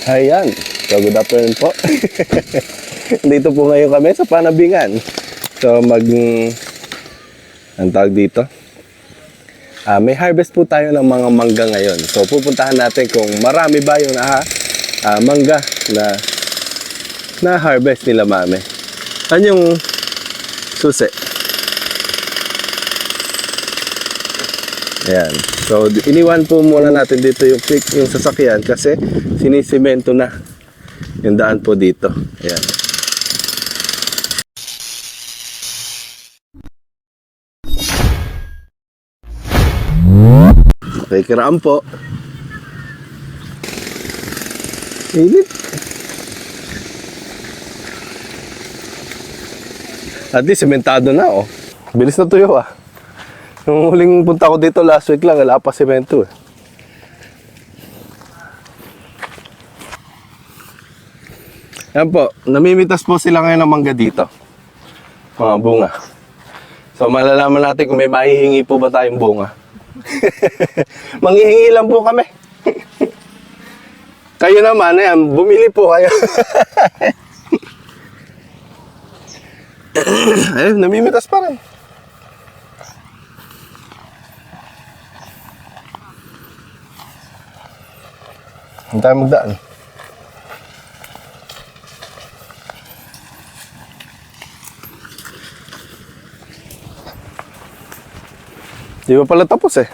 Ayan. So, good afternoon po. Dito po ngayon kami sa Panabingan. So, ang tawag dito? May harvest po tayo ng mga mangga ngayon. So, pupuntahan natin kung marami ba yung mangga na harvest nila mami. Ano yung susi? Ayan. So, iniwan po muna natin dito yung sasakyan kasi sinisemento na yung daan po dito. Ayan. Okay, kiraan po. Init. At least, sementado na, oh. Bilis na tuyo, ah. Nung huling punta ko dito last week lang, wala pa semento, eh. Yan po, namimitas po sila ngayon ng mangga dito. Mga bunga. So, malalaman natin kung may mahihingi po ba tayong bunga. Manghihingi lang po kami. Kayo naman, ayan, bumili po kayo. Ayun, namimitas pa rin. Hindi tayo magdaan. Di ba pala tapos eh?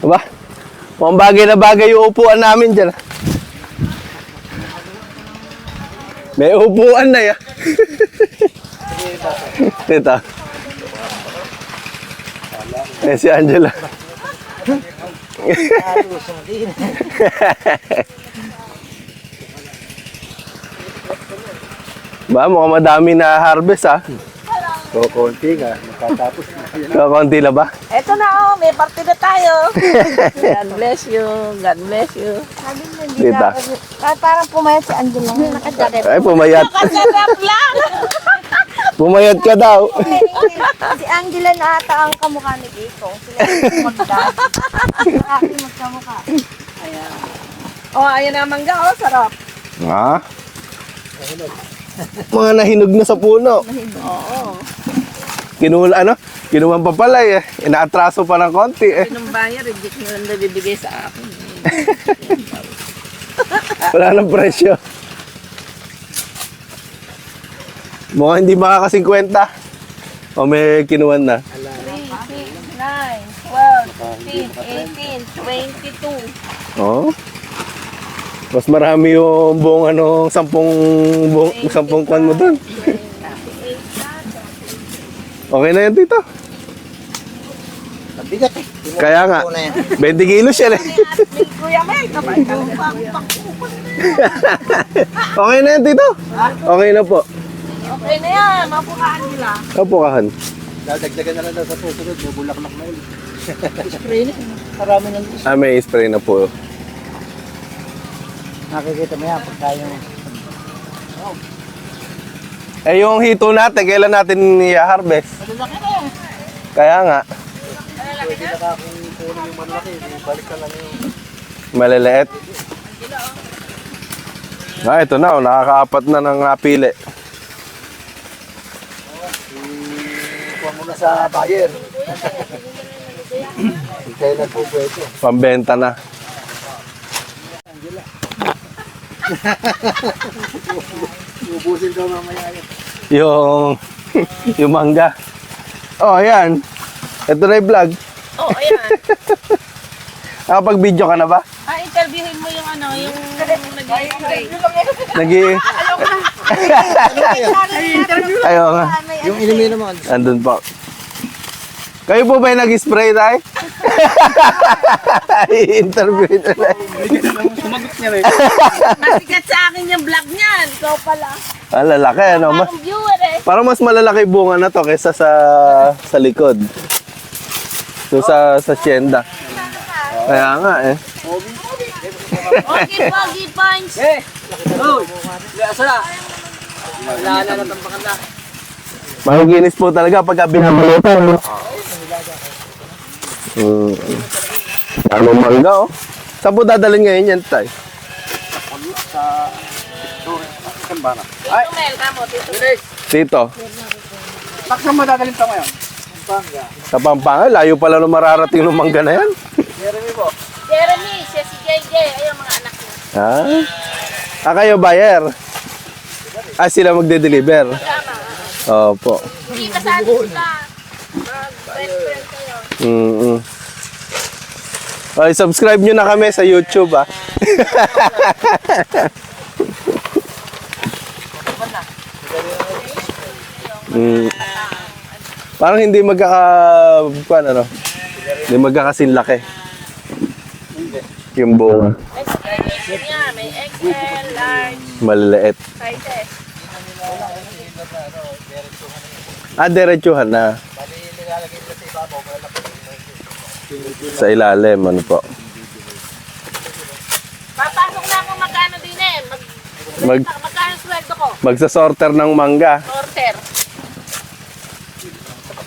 Diba? Mukhang bagay na bagay yung upuan namin dyan. May upuan na ya. Ito. Eh si Angela. Ba, mukhang madami na harvest ah. So, konti nga, makatapos na. So, konti na ba? Eto na, may party na tayo. God bless you. God bless you. Sabi mo, hindi Dita. parang pumayat si Angela. Nakajarep. Ay, pumayat. Nakajarep lang. Pumayat ka daw. Si Angela na ata ang kamukha ni Gitong. Sila yung magdad. Aking magkamukha. Ayan. Oh, ayan na mangga. Oh, sarap. Ha? Mga nahinog na sa puno. Oo. Kinuha pa pala eh. Inaatraso pa ng konti eh. Pinumbayar, reject nyo lang nabibigay sa akin. Wala nang presyo. Mukhang hindi makaka-50. O may kinuha na. 3, 6, 9, 12, 15, 18, 22. Oh. Mas marami yung buong sampung kwan mo dun. Okay na yan, tito. Mabigat eh. Kaya nga, 20 kilos yan eh. Kuya Mel, kapag Okay na yan, tito. Okay na po. okay na yan, mapukaan nila. Kapukahan. Dadagdagan na lang daw sa susunod, may bulaklak na ulit. Spray na, marami ng May spray na po. nakikita mo yan pagka yung... Eh yung hito natin, kailan natin i-harvest? Malalaki na yan. Kaya nga, Pwede na ka kung kunin yung malaki, balik ka lang yung... maliliit. Ito na, nakakaapat na ng napili. Kuha mo na sa buyer. Kailan po pwede. Pambenta na. Ubusin daw mamaya yan. Yung mangga. Oh, ayan. Ito na yung vlog. Oh, ayan. Nakapag-video ka na ba? Interviewin mo yung yung nag-i-spray. Ayaw nga. Yung inumin naman. Andun po. Kayo po ba yung nag-spray tayo? I-interview na lang. Sumagot niya rin. Masigat sa akin yung vlog niyan. Ikaw pala. Ah, lalaki, ano? Parang viewer eh. Parang mas malalaki bunga na to kaysa sa likod. So sa tienda. Kaya nga eh. Okay, Pogi Punch. Mahiginis po talaga pagka binabalutan. No? Mm. Anong mangga, oh. Saan po dadalhin ngayon yan, tay? Sa Sambana. Ay, Tumel, kamo, tito. bilis. Dito. Bakit mo dadalhin to ngayon? Pampanga. Sa Pampanga, layo pala nung mararating ng mangga na yan. Jeremy po. Jeremy, siya si JJ, ayun mga anak niya. Kayo buyer? Sila magde-deliver? Tama. Opo. Hindi kasali sila. Mag-best friend kayo. Mm-mm. Okay, subscribe nyo na kami sa YouTube, ah. Parang hindi ano? Hindi magkakasinlaki. Yung bunga. May supervision niya, may XL, large, Maliliit. sizes. Diretsuhan na. Sa ilalim, ano po. Papasok na ako magkano din eh. Magkano sweldo ko? Magsasorter ng mangga. Order.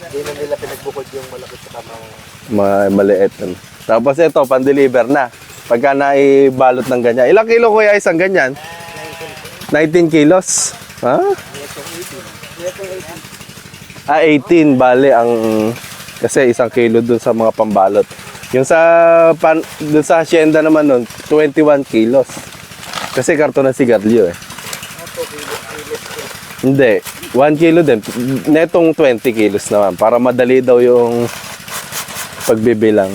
Hindi na nila pinagbukod yung malaki sa tamang. Maliit. Ano. Tapos ito, pan-deliver na. Pagka naibalot ng ganyan. Ilang kilo kuya isang ganyan? 19 kilos. Ha? 18. Bale, ang... Kasi isang kilo dun sa mga pambalot. Yung sa... dun sa hacienda naman nun, 21 kilos. Kasi karton ng sigarilyo eh. Hindi. 1 kilo din. Netong 20 kilos naman. Para madali daw yung pagbibilang.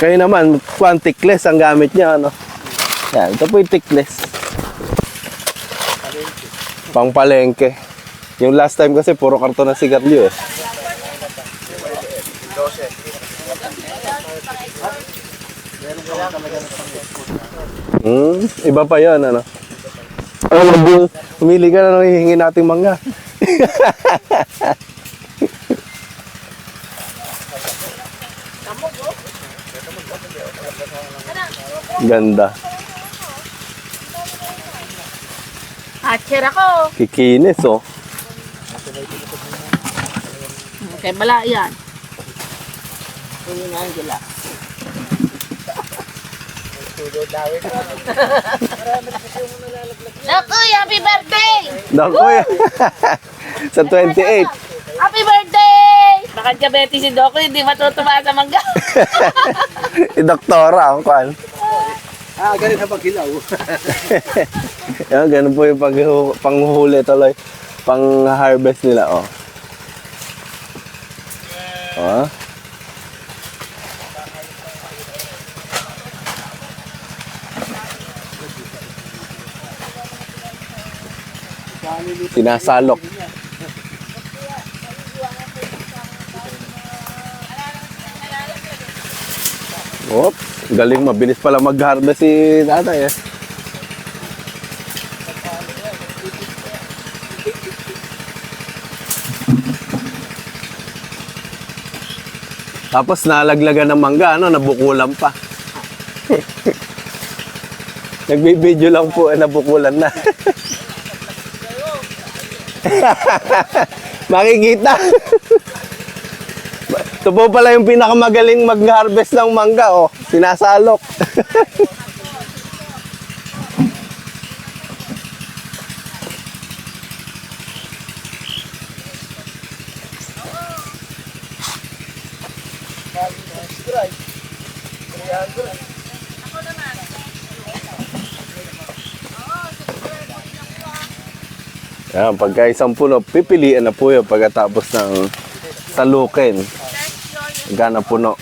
Kayo naman, tickless ang gamit niya, ano? Yan, ito po yung tickless. Pang palengke. Yung last time kasi, puro karton ng sigarilyo eh. Iba pa yan, ano? Humili ka na ng hihingi nating mangga. Ganda. Hatcher ako. Kikinis, oh. Okay, bala yan. Hindi nga Angela. Naku, happy birthday! Naku, yan. Sa 28. Happy birthday! Baka diabetes si Doco, hindi matutuwa sa mangga. Doktora, ang kuan. Ganun sa paghilaw. Yan, ganun po yung panghuhuli tuloy. Pang-harvest nila, oh. Oh. Sinasalok. Op, galing, mabilis pala mag-harvest si tatay eh. Tapos nalaglagan ng mangga, ano, nabukulan pa. Nagbibideo lang po, nabukulan na. Makikita. Ito po pala yung pinakamagaling mag-harvest ng mangga, oh. Sinasalok. Yan, pagka isang puno, pipilian na po yun pagkatapos ng salukin. Gana puno.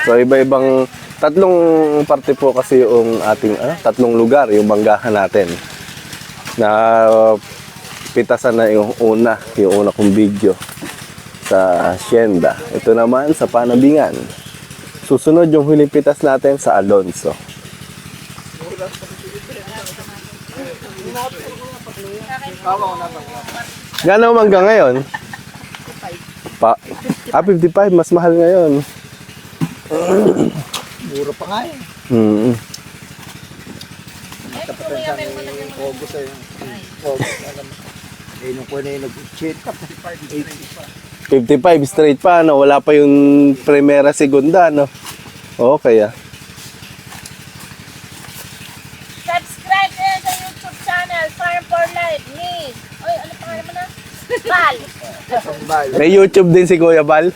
So, iba-ibang, tatlong parte po kasi yung ating, tatlong lugar, yung manggahan natin. Na pitasan na yung una kong video sa hacienda. Ito naman sa Panabingan. Susunod yung huling pitas natin sa Alonso. Gano'ng mangga ngayon? 55, mas mahal ngayon. Mura pa nga eh. August August, alam mo. Eh, nung po na yung nag-check up. 55 straight pa, no? Wala pa yung primera, segunda, no? Okay, ah. Subscribe din sa YouTube channel, Farm for Life, ni. Oy, ano pangalan mo na? Val. May YouTube din si Kuya Bal.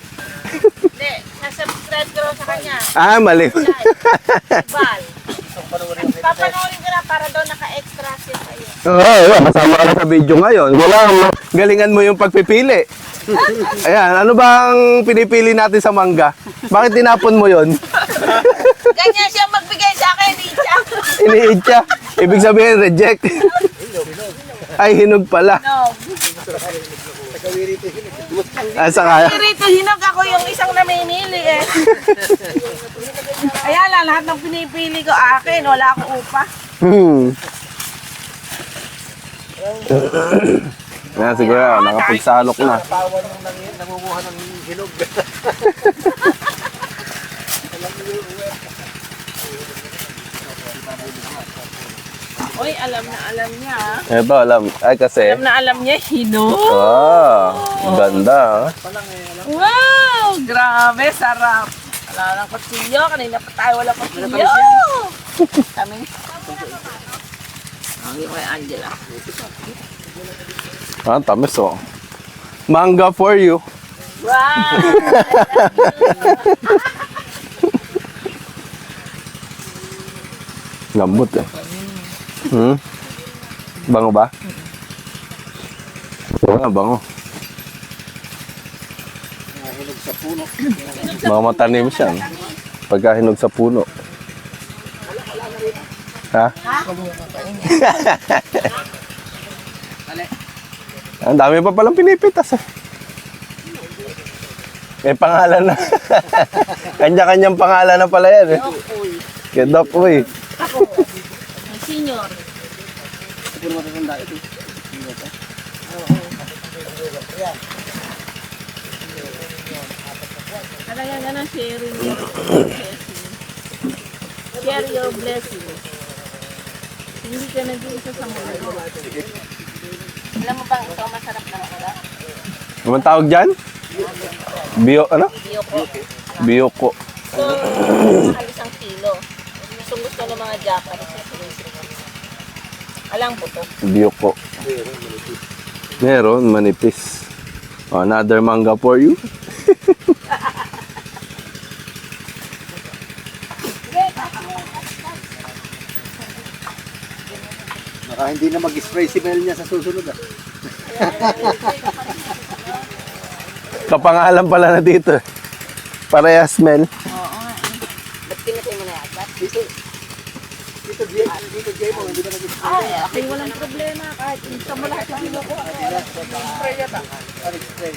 Hindi, na-subscribe ko lang sa kanya. Ah, mali. Val. Papanoorin ko na para daw naka-extra siya sa'yo. Oo, kasama ka sa video ngayon. Wala, galingan mo yung pagpipili. Ayan, ano bang pinipili natin sa mangga? Bakit tinapon mo yon? Ganyan siya magbigay sa akin, Richa. Iniid siya. Ibig sabihin, reject. Ay, hinog pala. No. Ah, saka, Rito, hinog ako yung isang namimili eh. Ayan lang, lahat ng pinipili ko akin, wala akong upa. Ayan, siguro, nakapagsalok na. Tawa nung nangunguha ng hinog. Uy, alam niya. Ito, alam. Ay, kasi. Alam niya, hinog. Ah, ganda. ah. Wow, grabe, sarap. Wala ng kutsilyo, kanina pa tayo wala kutsilyo. Kami. Ang iyo kay Angela. Ah, tamis, oh. Manga for you. Wow! Lambot, eh. Bango ba? Oo nga, bango. Hinog sa puno. Mga matanim siya. no? Pagka hinog sa puno. Ha? Ang dami pa palang pinipitas eh. May pangalan na. Kanya-kanyang pangalan na pala yan eh. Kaya Doc, uy. Senior. Puro matatanda ito. Talaga ganun, sharing your blessing. Share your blessing. Hindi ka nag-iisa sa mundo. Alam mo bang ito masarap na mangga? Anong tawag dyan? Ano? Biyoko. Biyoko. So, mahal isang kilo. Gusto ng mga Japanese na sinusunod. Alang po to. Biyoko. Meron, manipis. Another manga for you. Baka hindi na mag-spray si Mel niya sa susunod. Kapangalan pala na dito. Pareha smell. Ba't pinatay mo na yan? Dito Jay mo, hindi ba nag-spray? Ay, aking walang problema. Kahit isa mo lahat yung ko. Spray yata. Spray.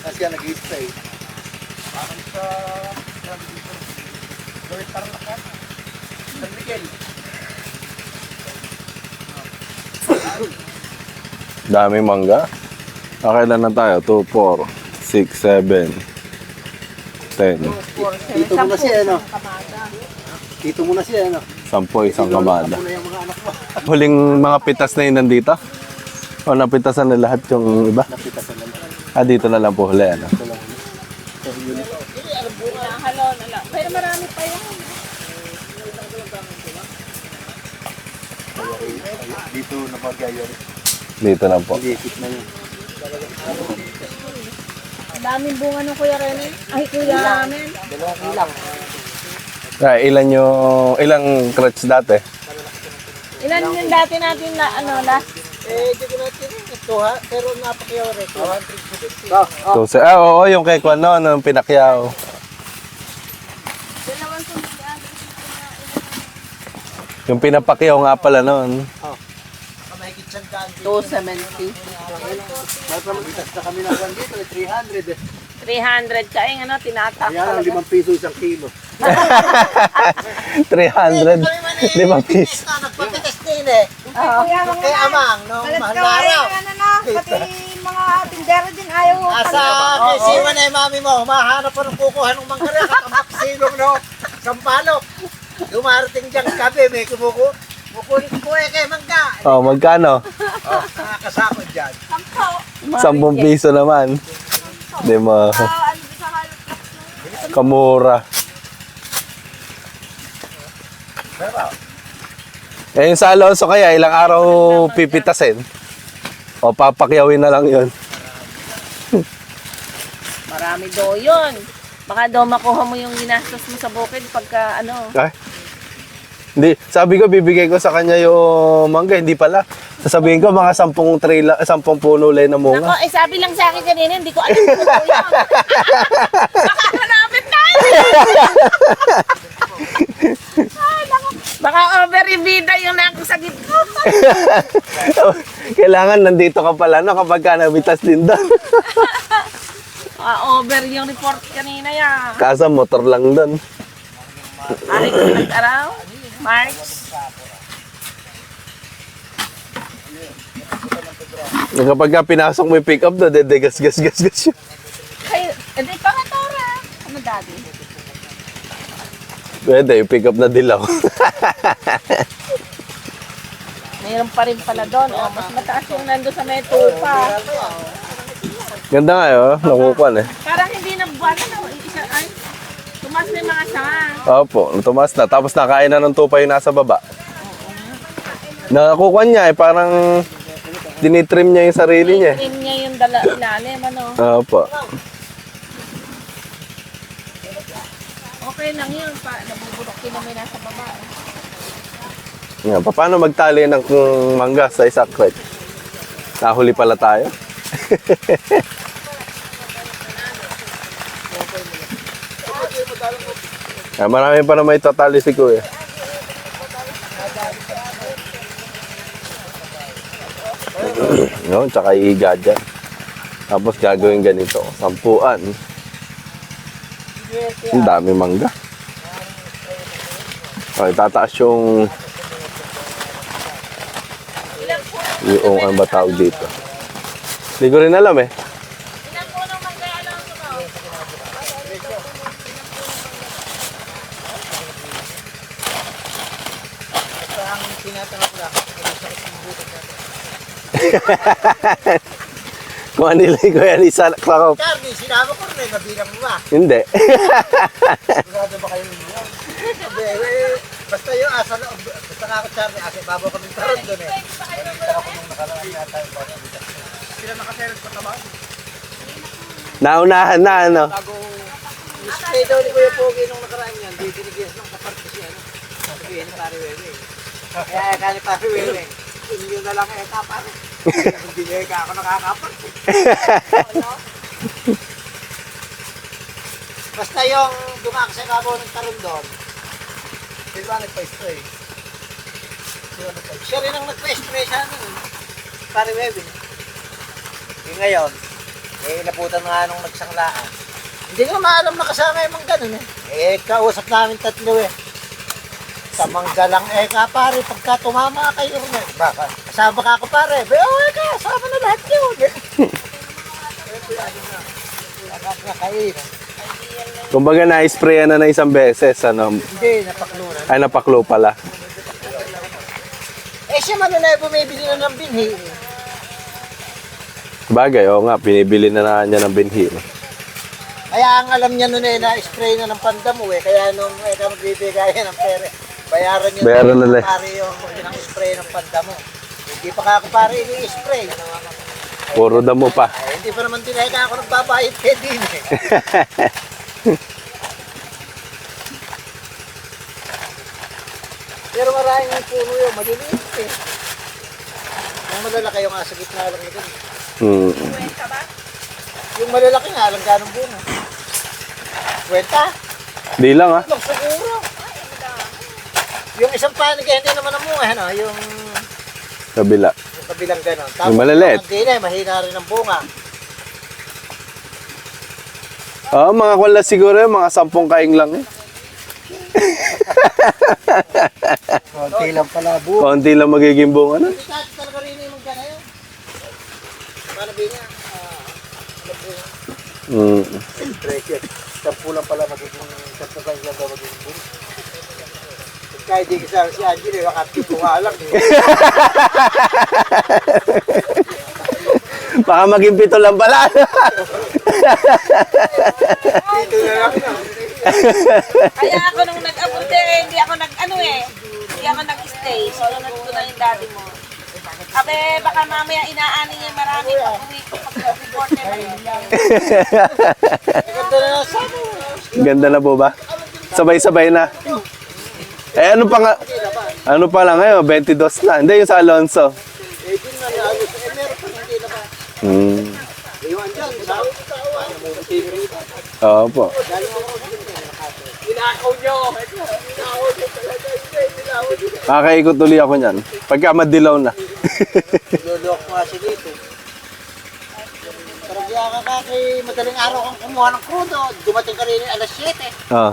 Kasi yan nag-spray. Bakit sa... Lord Tarlac San Miguel. Daming mangga. Kailan na tayo? 2, 4, 6, 7, 10. Dito muna siya, ano? Dito muna siya, ano? 10, isang kamada. Muna yung mga anak mo. Huling mga pitas na yun nandito? O napitasan na lahat yung iba? Napitasan na lang. Ah, dito na lang po huli. Ano? Halo na lang. Pero marami pa yan. Dito na magayo. Dito na po. Likit na yun. Ang daming bunga ng Kuya Rene. Ay, Kuya Ramen. Dalawang ilang. Ah, ilang crutch dati? Ilan yung dati natin na, last? Di ko natin ito ha. Pero napakiyaw rin. 150. So, oo, yung kay Kwan noon, yung pinakyaw. Dalawang tumigas. Yung pinapakyaw nga pala noon. Mahigit siyang daan. 270. May pamagitas na kami ng 1 dito. 300 eh. 300 ka eh, tinatak Kaya lang 5 piso isang kilo. 300. 5 piso. Nagpapitas din eh. Kaya amang, no? Mahal na araw. Pati mga tindera din ayaw. Asa kisiwan eh, mami mo. Mahanap pa ng kukuha ng mangkara. Katambak silong, no? Sampalok. Dumarating diyang gabi, may kumuko. Kukunin ko kay Mangga. Oh, magkano? Oh, nakakasama dyan. 10 piso naman. Hindi mo. Kamura. Eh, yung sa Alonso kaya, ilang araw pipitasin? O papakyawin na lang yun. Marami daw yun. Baka daw makuha mo yung ginastos mo sa bukid pagka ano. Ay? Hindi. Sabi ko, bibigay ko sa kanya yung mangga. Hindi pala. Sasabihin ko, mga 10 puno lang na Nako, munga. sabi lang sa akin kanina, hindi ko alam kung ano yun. Baka hanapin tayo. Ay, nako. Baka overibida yung nakasagit ko. Kailangan nandito ka pala, no? Kapag ka nabitas din doon. Over yung report kanina yan. Kasa motor lang doon. Ari ko nag-araw, March. Kapag ka pinasok mo yung pick up doon, gas yun. Ay, hindi pa nga tora. Ano daddy? Pwede, yung pick up na dilaw. Mayroon pa rin pala doon. Oh, mas mataas yung nandun sa may tupa. Ganda nga yun, nakukuhan eh. Parang hindi nagbuwan na. Isa, ay, tumas na yung mga sanga. Opo, tumas na. Tapos nakain na ng tupa yung nasa baba. Nakakukuhan niya eh, parang dinitrim niya yung sarili niya. Trim niya yung ilalim, ano. Opo. Okay lang yun. Nabubulok din namin nasa baba. Yan, paano magtali ng mangga sa isang crate? Nahuli pala tayo. Marami pa na may tatali si Kuya. No, tsaka iiga dyan. Tapos gagawin ganito, 10. Ang dami mangga. Okay, tataas yung ano ba tawag dito. Hindi ko rin alam eh. Ilang punong magkaya lang ito ba? Ang tinatanggap lang. Kung ano nila ko yan, isa kakop. Charlie, sinama ko rin. Nabilang mo ba? Hindi. Sigurado ba kayo ninyo? Hindi, basta yung asa na, basta nga ako Charlie, asa babaw kami taron doon eh. Nakita ako nung nakaraan yata yung bata dito. Sila nakaselos pa naman? Naunahan na ano. Bago, mispay daw ni Kuya Pogi nung nakaraan yan, di binigyan ng kaparte siya. Sabihin ni Pari Wewe. Kaya ka ni Pari Wewe, inyo na lang eka pare. Hindi niya eka ako nakakaparte. Basta yung dumakas sa kabaw ng taron doon, di ba nagpa-spray? Siya rin ang nagpa-spray sa amin. Pari Wewe. Eh ngayon, inabutan nga nung nagsanglaan. Hindi ko maalam na kasama yung mga ganun eh. Eh, kausap namin 3 eh. Sa mangga lang eh ka pare, pagka tumama kayo rin. Baka, kasama ka ako pare. Okay ka, kasama na lahat yun. Nakain. Kumbaga na-sprayan na isang beses. Ano. Hindi, napaklunan. Ay, napaklo pala. Eh siya man na bumibili na ng binhi. Bagay, oo nga, pinibili na niya ng binhi. Kaya ang alam niya nun eh, na-spray na ng pandamo eh. Kaya nung magbibigay ng pere, bayaran niya Bayaran na lang. pare yung spray ng pandamo. Hindi pa ka ako pare ini-spray. Puro damo pa. Eh, hindi pa naman tineka ako nagbabayad kay din eh. Pero maraming yung puro yun, maliliit eh. Yung malalaki yung nasa gitna lang nito. Kwenta ba? Yung malalaki nga, alam ganong bunga. Kwenta? Di lang ah. Lang siguro. Yung isang panig eh, hindi naman ang bunga, ano? Yung Kabila. kabilang ganon. Yung maliliit. Hindi na, mahina rin ang bunga. Oo, mga kwala siguro yun, mga 10 kaing lang eh. Konti lang pala bunga. Konti lang magiging bunga na. Hindi ka talaga rin yung magkana yun. Paano ba niya? Pressure. 10 lang pala magiging 10 lang daw magiging bunga. Kahit di kasama si Angel, makapit ko nga lang. Baka maging 7 lang pala. Dito na lang na. Kaya ako nung nag-apunte, hindi ako hindi ako nag-stay. So, nunod ko na yung daddy mo. Abe, baka mamaya inaani niya marami pag-uwi ko pag-report na Ganda na lang sana. Ganda na po ba? Sabay-sabay na. Eh, ano pa lang ngayon? 22 na. Hindi, yung sa Alonso. Eh, din na naayos. Eh, meron pa hindi na ba? Iwan dyan. Ano mo ba tinirita? Oo po. Inakaw nyo. Inakaw nyo talaga. Inakaw nyo. Kakaikot uli ako niyan. Pagka madilaw na. Lulok mo kasi dito. Pero kaya ka kay madaling araw kang kumuha ng krudo. Dumating ka rin alas 7. Oo.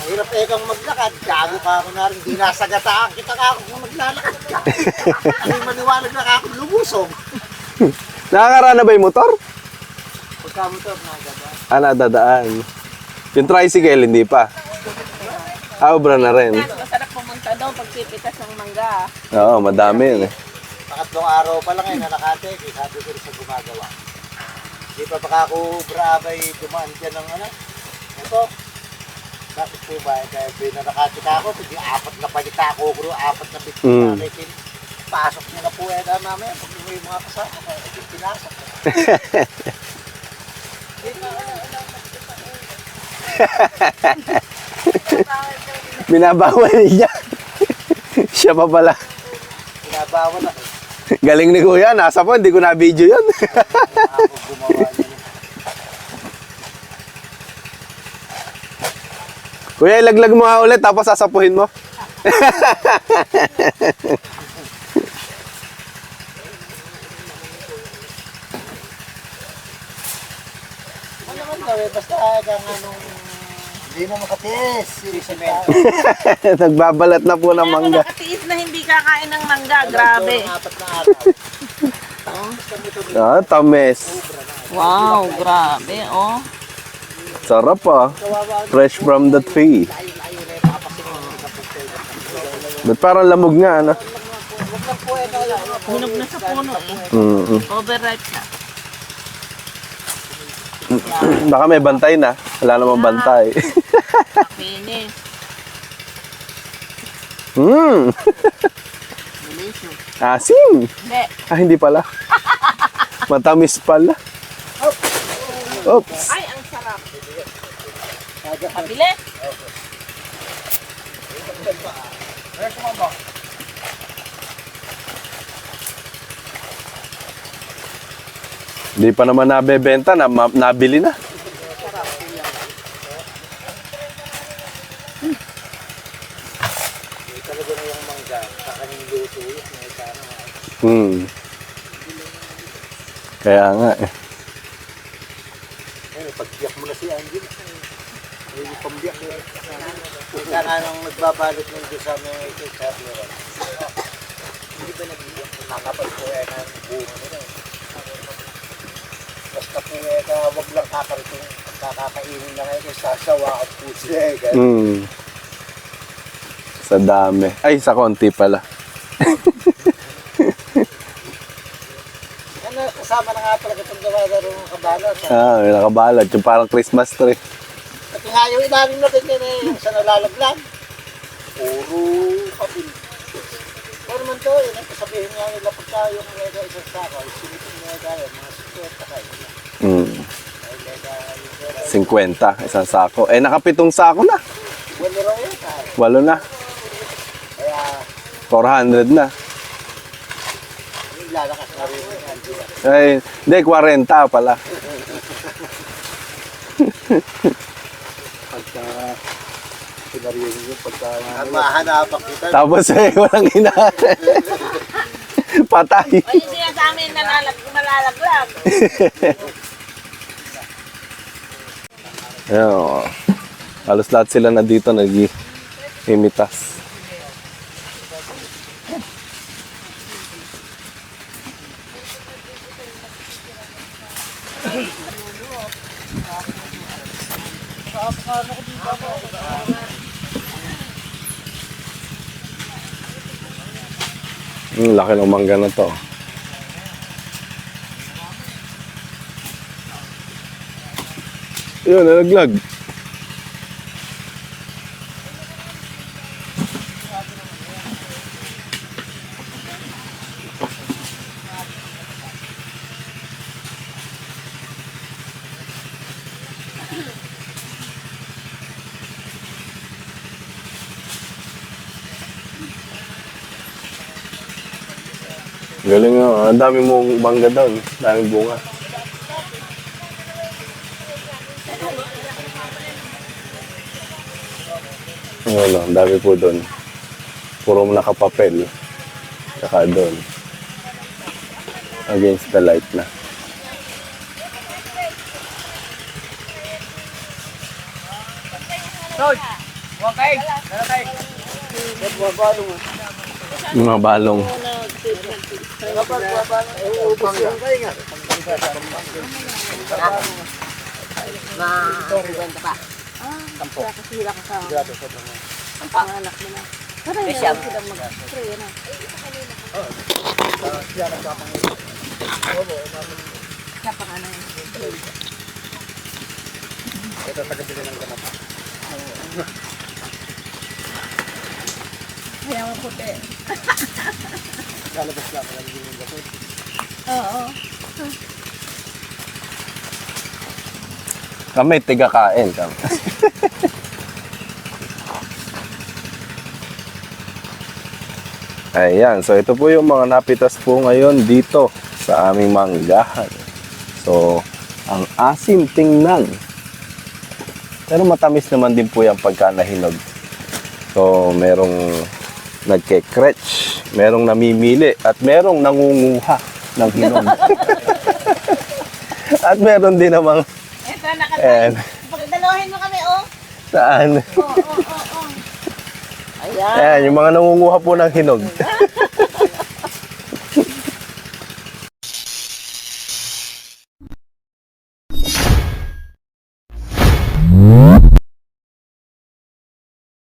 Ang hirap eh kang maglakad. Gago ka ako na rin. Di nasagataan kita ka ako kung maglalakad ka. Ay maniwalag na ka ako lumusong. Nakakarana ba yung motor? Pagkamotor na gaba. Nadadaan. Yung tricycle, hindi pa. Obra na rin. Masarap pumunta doon pag pipitas ng mangga. Oo, madami yun eh. Pangatlong araw pa lang na nakate. Sabi ko rin sa gumagawa. Di pa baka ako brabay dumaan dyan ng ano. Ito. Bakit po ba? Dahil na nakate ka ako. Pwede 4 na palita ako. 4 na bitin na itin. Pasok niya na po mamaya. Pag may mga kasama ko, pinasok. Binabawal niya. Siya pa pala. Pinabawal ako. Galing ni Kuya. Nasa po, hindi ko na-video yun. Ako gumawa niya. Kuya, ilaglag mo nga ulit tapos sasapuhin mo. Ano naman gawin? Basta kang anong... Hindi mo makatiis. Seriously. Nagbabalat na po ng Kaya mangga. ako nakatiis na hindi kakain ng mangga. Grabe. 4 na araw. Tamis. Wow, grabe. Oh. Sarap ah. Fresh from the tree. Ba't parang lamog nga, ano? Hinog na sa puno eh. Overripe na. Baka may bantay na. Wala namang bantay. Finish. Asim. Hindi. Hindi pala. Matamis pala. Oops. Ay, ang sarap. Pabili. Hindi pa naman nabebenta, nabili na. Talaga na yung mangga. Kakaning luto yun. May sana. Kaya nga eh. Pagbiyak mo na si Angel. Hindi yung pambiyak mo. Kaya nga nang nagbabalot ng Diyos sa mga ito. Hindi ba nagbiyak? Nakapal po ng bunga nila. Basta po wag lang kakariting. Kakakainin na ngayon. Sasawa at po sila Sa dami. Ay, sa konti pala. Ano, kasama na nga pala itong gawa na rin ng kabalot. May nakabalad. Yung parang Christmas tree. At nga yung ilalim na din yun yung sa nalalaglag. Puro kapil. Pero naman to, yun ang kasabihin nga nila pagka yung lega isang sako, sinipin nga tayo, mga 50 kayo. 50, isang sako. Eh, nakapitong sako na. Wala raw yun tayo. 8 na. Kaya, 400 na. lalakas na rin yung Angela. Ay, hindi, 40 pala. Pagka, pinarinig yung pagka... Mahanapan kita. Tapos walang hinahanap. Patay. O yung sinasabi nalalaglag. Ayan, halos lahat sila na dito nag-imitas. Laki ng mangga na to. Yun, nalaglag. Galing nga, ang dami mong mangga doon. Daming bunga. Ano, ang dami po doon. Puro nakapapel. Saka doon. Against the light na. Mga balong. Kaya kasi hila ka sa mga anak mo na. Parang hindi sila mag-spray na. Siya pa ka na yun. Ito, tagabili ng gamot. Kaya mo puti. Lalabas lang, lagi yung gamot. Oo. Kami, tiga-kain kami. Ayan, so ito po yung mga napitas po ngayon dito sa aming manggahan. So, ang asim tingnan. Pero matamis naman din po yung pagka nahinog. So, merong nagke-crutch, merong namimili, at merong nangunguha ng hinog. At meron din namang Ito, nakatayo. Ayan. Pagdalohin mo kami, oh. Saan? Oo. Ayan. Ayan, yung mga nangunguha po ng hinog.